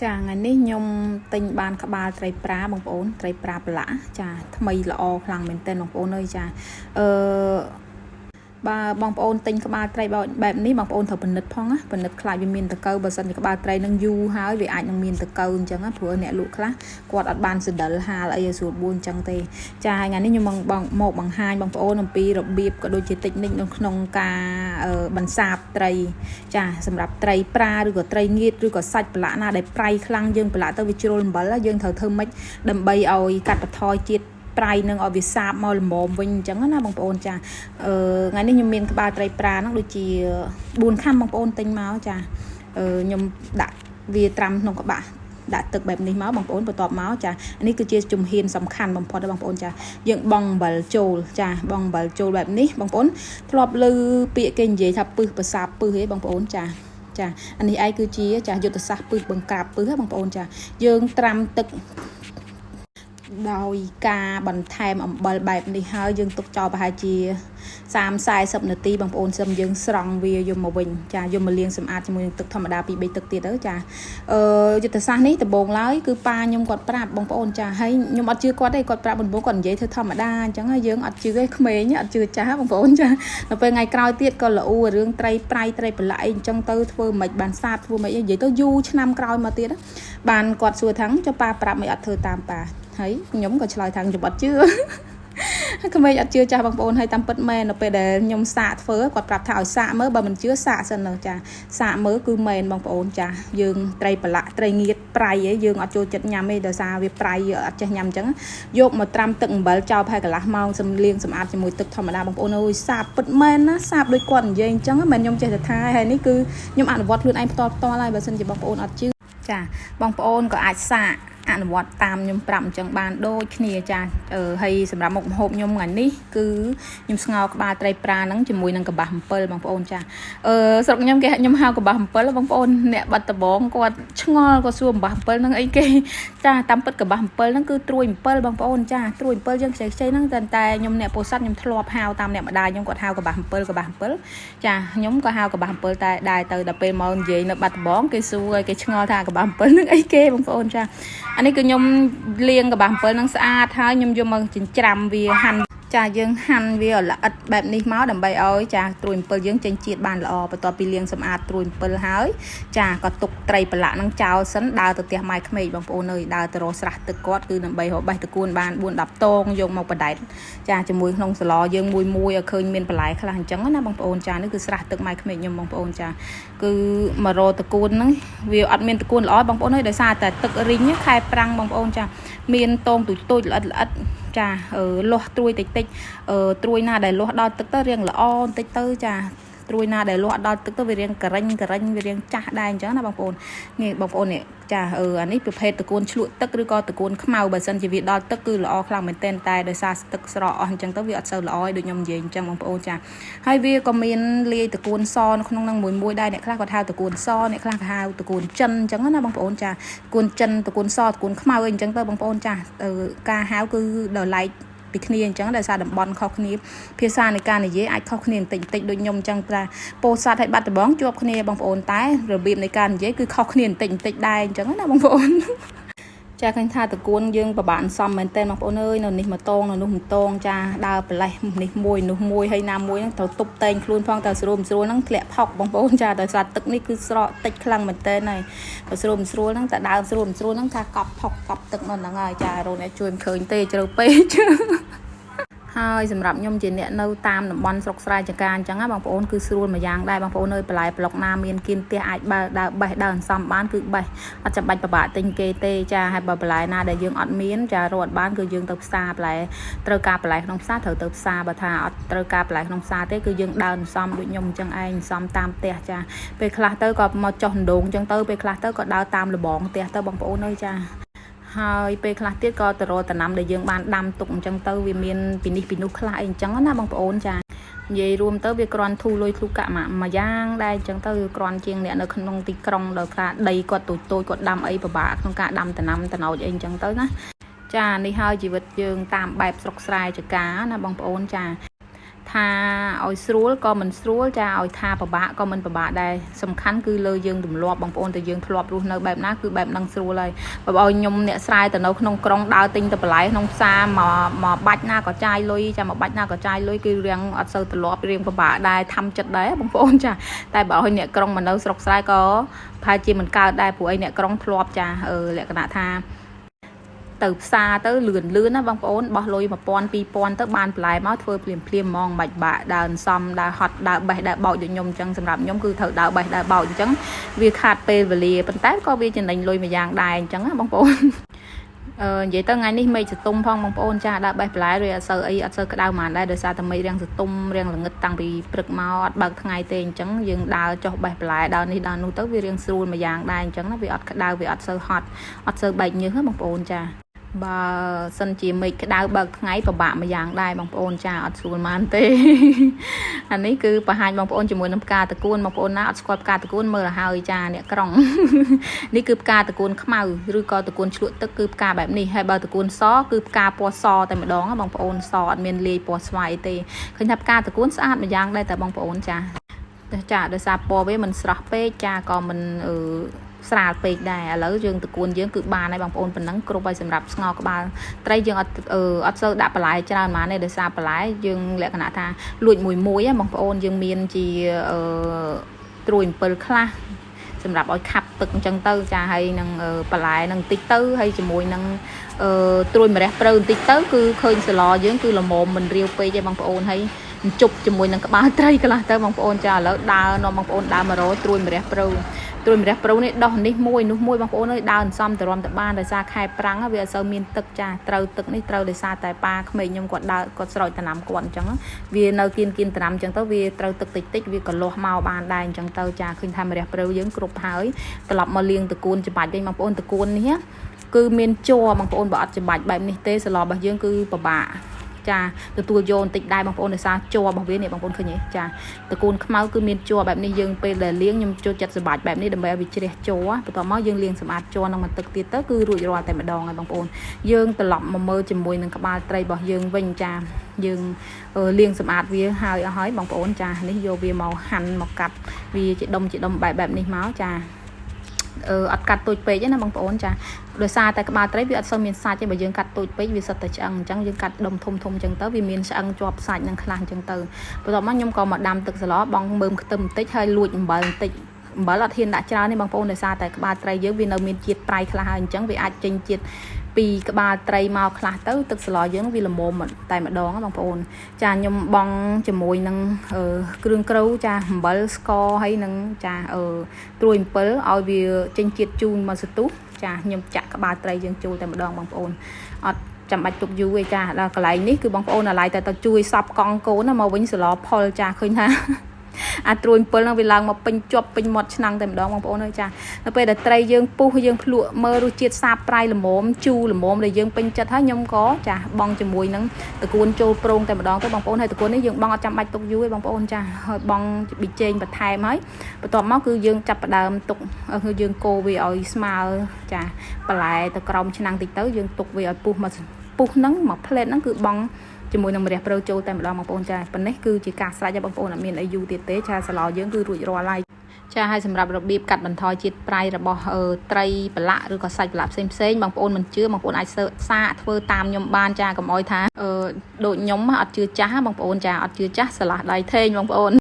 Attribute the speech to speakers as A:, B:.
A: ចាថ្ងៃនេះខ្ញុំទិញបានក្បាលត្រីប្រាបងប្អូនត្រីប្រាប្រឡាក់ចាថ្មីល្អខ្លាំងមែនទែនបងប្អូនអើយចាអឺបើបងប្អូនទិញក្បាលត្រីបែបនេះបងប្អូនត្រូវពិនិត្យផងណាពិនិត្យខ្លាចវាមានតកូវបើសិនជាក្បាលត្រីនឹងយូរហើយវាអាចនឹងមានតកូវអញ្ចឹងណាព្រោះអ្នកលក់ខ្លះគាត់អត់បានសដិលហាលអីឲ្យស្រួលបួនអញ្ចឹងទេចាថ្ងៃនេះខ្ញុំមកបង្ហាញបងប្អូនអំពីរបៀបក៏ដូចជាតិចនិចនៅក្នុងការបន្សាបត្រីចាសម្រាប់ត្រីប្រាឬក៏ត្រីងៀតឬក៏សាច់ប្រឡាក់ណាដែលប្រៃខ្លាំងយើងប្រឡាក់ទៅវាជ្រុលអំបិលយើងត្រូវធ្វើម៉េចដើម្បីឲ្យកាត់បន្ថយជាតិប្រៃនឹងឲ្យវាសាបមកល្មមវិញអញ្ចឹងណាបងប្អូនចាថ្ងៃនេះខ្ញុំមានក្បាលត្រីប្រាហ្នឹងដូចជា4ខាំបងប្អូនទិញមកចាខ្ញុំដាក់វាត្រាំក្នុងក្បាក់ដាក់ទឹកបែបនេះមកបងប្អូនបន្ទាប់មកចានេះគឺជាជំហានសំខាន់បំផុតបងប្អូនចាយើងបង់អំបិលចូលចាបង់អំបិលចូលបែបនេះបងប្អូនធ្លាប់ឮពាក្យគេនិយាយថាពឹសប្រសាពឹសហ៎បងប្អូនចាអានេះឯងគឺជាចាយុទ្ធសាស្ត្រពឹសបង្ក្រាបពឹសបងប្អូនចាយើងត្រាំទឹកដោយការបន្ថែមអំបិលបែបនេះហើយយើងទុកចោលប្រហែលជា30-40នាទីបងប្អូនសិមយើងស្រង់វាយកមកវិញចាយកមកលាងសម្អាតជាមួយនឹងទឹកធម្មតា2-3ទឹកទៀតទៅចាយុទ្ធសាស្ត្រនេះដំបូងឡើយគឺប៉ាខ្ញុំគាត់ប្រាប់បងប្អូនចាហើយខ្ញុំអត់ជឿគាត់ទេគាត់ប្រាប់ដំបូងគាត់និយាយធ្វើធម្មតាអញ្ចឹងហើយយើងអត់ជឿទេក្មេងអត់ជឿចាស់បងប្អូនចាដល់ពេលថ្ងៃក្រោយទៀតក៏ល្អរឿងត្រីប្រៃត្រីប្រឡាក់អីអញ្ចឹងទៅធ្វើមិនបានសាបធ្វើមិនអីនិយាយទៅយូរឆ្នាំក្រោយមកទៀតបានគាត់សួរថាចុះប៉ាប្រាប់មិនអត់ធ្វើតាមប៉ាហើយខ្ញុំក៏ឆ្លើយថាខ្ញុំអត់ជឿក្មេងអត់ជឿចាស់បងប្អូនហើយតាមពិតមែននៅពេលដែលខ្ញុំសាកធ្វើគាត់ប្រាប់ថាឲ្យសាកមើលបើមិនជឿសាកសិនទៅចាសាកមើលគឺមែនបងប្អូនចាយើងត្រីប្រឡាក់ត្រីងៀតប្រៃឯងយើងអត់ចូលចិត្តញ៉ាំទេដោយសារវាប្រៃអត់ចេះញ៉ាំអញ្ចឹងយកមកត្រាំទឹកអំបិលចោលប្រហែលកន្លះម៉ោងសំលៀងសម្អាតជាមួយទឹកធម្មតាបងប្អូនអើយសាបពិតមែនណាសាបដូចគាត់និយាយអញ្ចឹងមិនខ្ញុំចេះតែថាហើយនេះគឺខ្ញុំអនុវត្តខ្លួនឯងផ្ទាល់ហើយបើសិនជាបងប្អូនអត់ជឿចាបងប្អូនក៏អាចសាកអនុវត្តតាមខ្ញុំប្រាប់អញ្ចឹងបានដូចគ្នាចាហើយសម្រាប់មុខម្ហូបខ្ញុំថ្ងៃនេះគឺខ្ញុំស្ងោរក្បាលត្រីប្រាហ្នឹងជាមួយនឹងកបាសអំពិលបងប្អូនចាស្រុកខ្ញុំគេខ្ញុំហៅកបាសអំពិលបងប្អូនអ្នកបាត់ដំបងគាត់ឆ្ងល់គាត់សួរកបាសអំពិលហ្នឹងអីគេចាតាមពិតកបាសអំពិលហ្នឹងគឺត្រួយអំពិលបងប្អូនចាត្រួយអំពិលយើងខ្ចីហ្នឹងតែខ្ញុំអ្នកពោធិ៍សាត់ខ្ញុំធ្លាប់ហៅតាមអ្នកម្ដាយខ្ញុំគាត់ហៅកបាសអំពិលចាខ្ញុំក៏ហៅកបាសអំពិលតែដែរទៅដល់ពេលមកនិយាយនៅបាត់ដំបងគេសួរគេឆ្ងល់ថាកបាសអំពិលហ្នឹងអីគេបងប្អូនចាអានេះគឺខ្ញុំលាងកបាសអំពិលនឹងស្អាតហើយខ្ញុំយកមកចិញ្ច្រាំវាហាន់ចាយើងហាន់វាល្អិតបែបនេះមកដើម្បីឲ្យចាត្រួយអំពិលយើងចេញជាតិបានល្អបន្ទាប់ពីលាងសម្អាតត្រួយអំពិលហើយចាក៏ទុកត្រីប្រឡាក់នឹងចោលសិនដើរទៅផ្ទះម៉ែក្មេកបងប្អូនអើយដើរទៅរកស្រះទឹកគាត់គឺដើម្បីរកបេះតកួនបាន4-10តងយកមកបដែតចាជាមួយក្នុងសឡយើងមួយឲ្យឃើញមានបន្លែខ្លះអញ្ចឹងណាបងប្អូនចានេះគឺស្រះទឹកម៉ែក្មេកខ្ញុំបងប្អូនចាគឺមករកតកួនហ្នឹងវាអត់មានតកួនល្អបងប្អូនអើយដោយសារតែទឹករីងខែប្រាំងបងប្អូនចាមានតងទូចល្អិតចាលាស់ត្រួយតិចត្រួយណាដែលលាស់ដល់ទឹកទៅរៀងល្អបន្តិចទៅចាត្រួយណាដែលលាស់ដល់ទឹកទៅវារៀងការ៉េញវារៀងចាស់ដែរអញ្ចឹងណាបងប្អូននេះបងប្អូននេះចាអានេះប្រភេទតកួនឆ្លក់ទឹកឬក៏តកួនខ្មៅបើសិនជាវាដល់ទឹកគឺល្អខ្លាំងមែនទែនតែដោយសារទឹកស្រកអស់អញ្ចឹងទៅវាអត់សូវល្អឲ្យដូចខ្ញុំនិយាយអញ្ចឹងបងប្អូនចាហើយវាក៏មានលាយតកួនសនៅក្នុងនឹងមួយដែរអ្នកខ្លះគាត់ហៅតកួនសអ្នកខ្លះក៏ហៅតកួនចិនអញ្ចឹងណាបងប្អូនចាតកួនចិនតកួនសតកួនខ្មៅអីអញ្ចឹងទៅបងប្អូនចាការហៅគឺដល់ឡែកពីគ្នាអញ្ចឹងដោយសារតំបន់ខុសគ្នាភាសានៃការនិយាយអាចខុសគ្នាបន្តិចដូចខ្ញុំអញ្ចឹងតែពោធិ៍សាត់ហើយបាត់ដំបងជាប់គ្នាបងប្អូនតែរបៀបនៃការនិយាយគឺខុសគ្នាបន្តិចដែរអញ្ចឹងណាបងប្អូនចាឃើញថាតកួនយើងប្របាក់សំមែនតើបងប្អូនអើយនៅនេះមកតងនៅនោះមកតងចាដើរប្រលេះនេះមួយនោះមួយហើយណាមួយហ្នឹងត្រូវទប់តែងខ្លួនផងតែស្រួលហ្នឹងធ្លាក់ផុកបងប្អូនចាដោយសារទឹកនេះគឺស្រកតិចខ្លាំងមែនតើហើយបើស្រួលហ្នឹងតែដើមស្រួលហ្នឹងថាកប់ផុកកប់ទឹកនោះហ្នឹងហើយចារោនអ្នកជួយមិនឃើញទេជ្រៅពេកហើយសម្រាប់ខ្ញុំជាអ្នកនៅតាមតំបន់ស្រុកស្រែចកាអញ្ចឹងណាបងប្អូនគឺស្រួលមួយយ៉ាងដែរបងប្អូនអើយបន្លែប្លុកណាមានគៀនផ្ទះអាចដើរបេះដើរអន្សំបានគឺបេះអត់ចាំបាច់ពិបាកទិញគេទេចាហើយបើបន្លែណាដែលយើងអត់មានចារកអត់បានគឺយើងទៅផ្សារបន្លែត្រូវការបន្លែក្នុងផ្សារត្រូវទៅផ្សារបើថាអត់ត្រូវការបន្លែក្នុងផ្សារទេគឺយើងដើរអន្សំដូចខ្ញុំអញ្ចឹងឯងអន្សំតាមផ្ទះចាពេលខ្លះទៅក៏មកចុះដងអញ្ចឹងទៅពេលខ្លះទៅក៏ដើរតាមលបងផ្ទះទៅបងប្អូនអើយចាហើយពេលខ្លះទៀតក៏ទៅរកតំណាំដែលយើងបានដាំទុកអញ្ចឹងទៅវាមានពីនេះពីនោះខ្លះអីអញ្ចឹងណាបងប្អូនចានិយាយរួមទៅវាគ្រាន់ធូរលុយធូរកាក់មួយយ៉ាងដែរអញ្ចឹងទៅគ្រាន់ជាងអ្នកនៅក្នុងទីក្រុងដោយខ្លះដីគាត់ទូចគាត់ដាំអីពិបាកក្នុងការដាំតំណាំតំណោចអីអញ្ចឹងទៅណាចានេះហើយជីវិតយើងតាមបែបស្រុកស្រែចកាណាបងប្អូនចា ថាឲ្យស្រួលក៏មិនស្រួលចាឲ្យថាពិបាកក៏មិនពិបាកដែរសំខាន់គឺលើយើងទម្លាប់បងប្អូនតែយើងធ្លាប់រស់នៅបែបណាគឺបែបហ្នឹងស្រួលហើយបើឲ្យខ្ញុំអ្នកស្រែទៅនៅក្នុងក្រុងដើរទិញទៅបន្លែក្នុងផ្សារមកបាច់ណាក៏ចាយលុយចាមកបាច់ណាក៏ចាយលុយគឺរៀងអត់សូវទម្លាប់រៀងពិបាកដែរធ្វើចិត្តដែរបងប្អូនចាតែបើឲ្យអ្នកក្រុងមកនៅស្រុកស្រែក៏ប្រហែលជាមិនកើតដែរព្រោះអីអ្នកក្រុងធ្លាប់ចាលក្ខណៈថាទៅផ្សារទៅលឿនណាបងប្អូនបោះលុយ1000 2000ទៅបានបន្លែមកធ្វើភ្លាមហ្មងមិនបាច់បាក់ដើរសំដើរហត់ដើរបេះដើរបោកដូចខ្ញុំអញ្ចឹងសម្រាប់ខ្ញុំគឺត្រូវដើរបេះដើរបោកអញ្ចឹងវាខាតពេលវេលាប៉ុន្តែក៏វាចំណេញលុយមួយយ៉ាងដែរអញ្ចឹងណាបងប្អូននិយាយទៅថ្ងៃនេះមេឃសតុំផងបងប្អូនចាដើរបេះបន្លែឬអត់សូវក្តៅហ្មងដែរដោយសារតែមេឃរាំងសតុំរាំងល្ងឹតតាំងពីព្រឹកមកអត់បើកថ្ងៃទេអញ្ចឹងយើងដើរចុះបេះបន្លែដើរនេះដើរនោះទៅវារាំងស្រួលមួយយ៉ាងដែរអញ្ចឹងណាវាអត់ក្តៅវាអត់សូវហត់អត់សូវបែកញើសណាបងប្អូនចាបើសិនជាមេឃក្តៅបើកថ្ងៃពិបាកម្យ៉ាងដែរបងប្អូនចាអត់ស្រួលបានទេអានេះគឺបង្ហាញបងប្អូនជាមួយនឹងផ្កាតកួនបងប្អូនណាអត់ស្គាល់ផ្កាតកួនមើលឲ្យហើយចាអ្នកក្រុងនេះគឺផ្កាតកួនខ្មៅឬក៏តកួនជ្លក់ទឹកគឺផ្កាបែបនេះហើយបើតកួនសគឺផ្កាពណ៌សតែម្ដងបងប្អូនសអត់មានលាយពណ៌ស្វាយទេឃើញថាផ្កាតកួនស្អាតម្យ៉ាងដែរតែបងប្អូនចាដោយសារពណ៌វាមិនស្រស់ពេកចាក៏មិនស្រាលពេកដែរឥឡូវយើងតកួនយើងគឺបានហើយបងប្អូនប៉ុណ្ណឹងគ្រប់ហើយសម្រាប់ស្ងោរក្បាលត្រីយើងអត់សូវដាក់បន្លែច្រើនហ្មងទេដោយសារបន្លែយើងលក្ខណៈថាលួចមួយបងប្អូនយើងមានជាត្រួយអំពិលខ្លះសម្រាប់ឲ្យខាប់ទឹកអញ្ចឹងទៅចាហើយនឹងបន្លែនឹងតិចទៅហើយជាមួយនឹងត្រួយម្រះព្រៅបន្តិចទៅគឺឃើញសឡយើងគឺល្មមមិនរាវពេកទេបងប្អូនហើយជប់ជាមួយនឹងក្បាលត្រីកន្លះទៅបងប្អូនចាឥឡូវដើរនាំបងប្អូនដើរមករត្រួយម្រះព្រៅនេះដោះនេះមួយនោះមួយបងប្អូនអើយដើរអន្សំទៅរំទៅបានដោយសារខែប្រាំងវាអត់សូវមានទឹកចាត្រូវទឹកនេះត្រូវដោយសារតែប៉ាក្មេងខ្ញុំគាត់ដើរគាត់ស្រោចដំណាំគាត់អញ្ចឹងវានៅគៀនដំណាំអញ្ចឹងទៅវាត្រូវទឹកតិចវាក៏លាស់មកបានដែរអញ្ចឹងទៅចាឃើញថាម្រះព្រៅយើងគ្រប់ហើយត្រឡប់មកលាងតកួនច្បាច់វិញបងប្អូនតកួននេះគឺមានជ័របងប្អូនបើអត់ច្បាច់បែបនេះទេសឡរបស់យើងគឺពិបាកចាទទួលយកបន្តិចដែរបងប្អូនដោយសារជ័ររបស់វានេះបងប្អូនឃើញទេចាតកូនខ្មៅគឺមានជ័របែបនេះយើងពេលដែលលាងខ្ញុំចូលចិត្តសម្បាច់បែបនេះដើម្បីឲ្យវាជ្រះជ័របន្ទាប់មកយើងលាងសម្អាតជ័រនឹងមកទឹកទៀតទៅគឺរួចរាល់តែម្ដងហើយបងប្អូនយើងត្រឡប់មកមើលជាមួយនឹងក្បាលត្រីរបស់យើងវិញចាយើងលាងសម្អាតវាហើយអស់ហើយបងប្អូនចានេះយកវាមកហាន់មកកាត់វាជាដុំបែបនេះមកចាអត់កាត់ទូចពេកទេណាបងប្អូនចាដោយសារតែក្បាលត្រីវាអត់សូវមានសាច់ទេបើយើងកាត់ទូចពេកវាសិតតែឆ្អឹងអញ្ចឹងយើងកាត់ដុំធំអញ្ចឹងទៅវាមានឆ្អឹងជាប់សាច់នឹងខ្លះអញ្ចឹងទៅបន្ទាប់មកខ្ញុំក៏មកដាំទឹកសឡបងមើមខ្ទឹមបន្តិចហើយលួចអំបិលបន្តិចអំបិលអត់ហ៊ានដាក់ច្រើនទេបងប្អូនដោយសារតែក្បាលត្រីយើងវានៅមានជាតិប្រៃខ្លះហើយអញ្ចឹងវាអាចចេញជាតិពីក្បាលត្រីមកខ្លះទៅទឹកសឡយើងវាល្មមតែម្ដងបងប្អូនចាខ្ញុំបងជាមួយនឹងគ្រឿងក្រូវចាអំបិលស្ករហើយនឹងចាត្រួយអំពិលឲ្យវាចេញជាតិជូរមកសន្ទុះចាខ្ញុំចាក់ក្បាលត្រីយើងចូលតែម្ដងបងប្អូនអត់ចាំបាច់ទុកយូរទេចាដល់កន្លែងនេះគឺបងប្អូនអាឡ័យតែជួយសពកង់កូនមកវិញសឡផលចាឃើញថាអាត្រួយ7នឹងវាឡើងមកពេញជាប់ពេញមាត់ឆ្នាំងតែម្ដងបងប្អូនអើយចានៅពេលដែលត្រីយើងពុះយើងភ្លក់មើលរសជាតិសាបប្រៃល្មមជូរល្មមដែលយើងពេញចិត្តហើយខ្ញុំក៏ចាបងជាមួយនឹងតកួនចូលប្រងតែម្ដងទៅបងប្អូនហើយតកួននេះយើងបងអត់ចាំបាច់ទុកយូរទេបងប្អូនចាហើយបងប៊ីចេងបន្ថែមហើយបន្ទាប់មកគឺយើងចាប់ផ្ដើមទុកគឺយើងកូរវាឲ្យស្មើចាបន្លែទៅក្រោមឆ្នាំងតិចទៅយើងទុកវាឲ្យពុះហ្នឹងមកផ្លែតហ្នឹងគឺបងជាមួយនឹងម្រះព្រៅចូលតែម្ដងបងប្អូនចាប៉ុណ្ណេះគឺជាការស្រេចហើយបងប្អូនអត់មានអីយូរទៀតទេចាសាឡយើងគឺរួចរាល់ហើយចាហើយសម្រាប់របៀបកាត់បន្ថយជាតិប្រៃរបស់ត្រីប្រឡាក់ឬក៏សាច់ប្រឡាក់ផ្សេងបងប្អូនមិនជឿបងប្អូនអាចសាកធ្វើតាមខ្ញុំបានចាកុំអោយថាដូចខ្ញុំអត់ជឿចាស់បងប្អូនចាអត់ជឿចាស់ឆ្លាស់ដៃថេងបងប្អូន